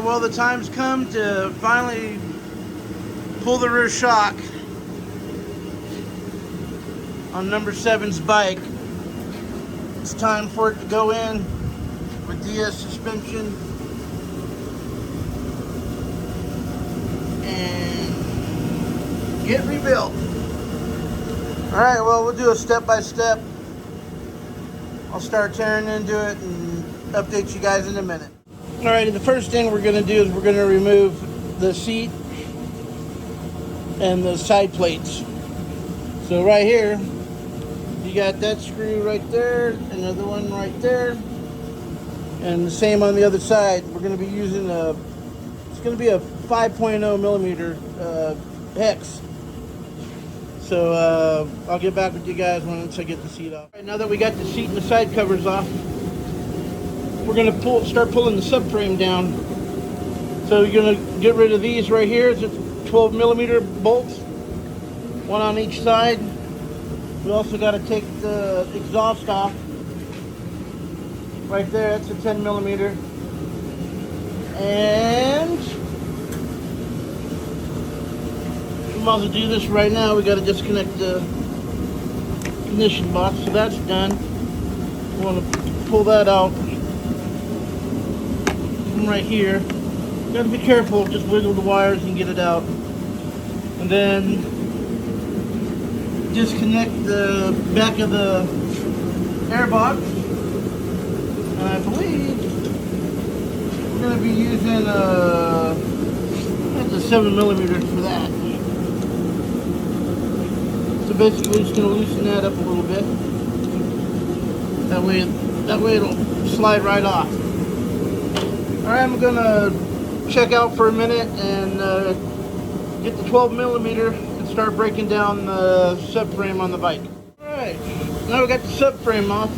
Alright, well the time's come to finally pull the rear shock on number 7's bike. It's time for it to go in with DS suspension and get rebuilt. Alright, well we'll do a step-by-step. I'll start tearing into it and update you guys in a minute. Alrighty, the first thing we're going to do is we're going to remove the seat and the side plates. So right here, you got that screw right there, another one right there, and the same on the other side. We're going to be using it's going to be a 5.0 millimeter hex. So I'll get back with you guys once I get the seat off. Right, now that we got the seat and the side covers off, we're going to start pulling the subframe down. So you're going to get rid of these right here. It's just 12 millimeter bolts, one on each side. We also got to take the exhaust off. Right there, that's a 10 millimeter. And we might as well do this right now. We got to disconnect the ignition box, so that's done. We want to pull that out from right here. You got to be careful, just wiggle the wires and get it out. And then disconnect the back of the air box. And I believe we're going to be using that's a 7 millimeter for that. So basically just going to loosen that up a little bit. That way it'll slide right off. Alright, I'm going to check out for a minute and get the 12 millimeter and start breaking down the subframe on the bike. Alright, now we got the subframe off.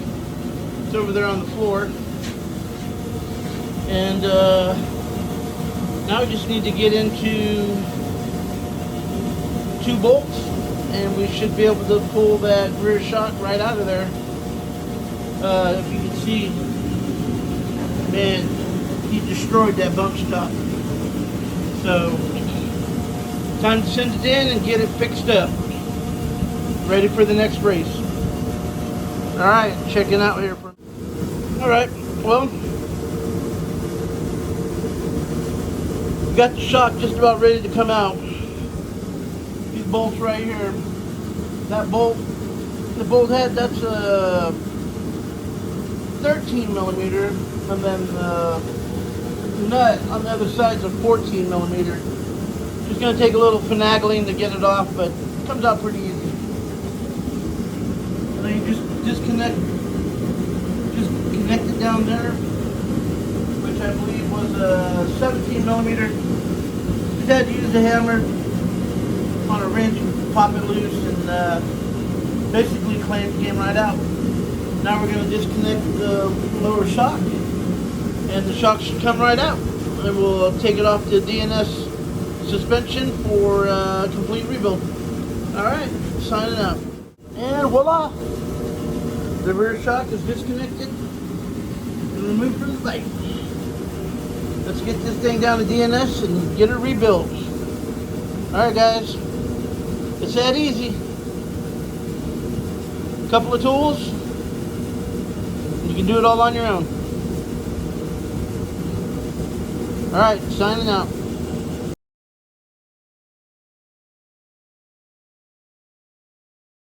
It's over there on the floor. And now we just need to get into 2 bolts and we should be able to pull that rear shock right out of there. If you can see, man, he destroyed that bump stop. So, time to send it in and get it fixed up. Ready for the next race. Alright, checking out here. Alright, well, we got the shock just about ready to come out. These bolts right here. That bolt, the bolt head, that's a 13 millimeter, and then the nut on the other side is a 14 millimeter. Just going to take a little finagling to get it off, but it comes out pretty easy. And then you just connect it down there, which I believe was a 17 millimeter. Just had to use a hammer on a wrench and pop it loose, and basically came right out. Now we're going to disconnect the lower shock, and the shock should come right out. And we'll take it off the DNS suspension for complete rebuild. Alright, signing out. And voila! The rear shock is disconnected and removed from the bike. Let's get this thing down to DNS and get it rebuilt. Alright guys, it's that easy. A couple of tools, you can do it all on your own. Alright, signing out.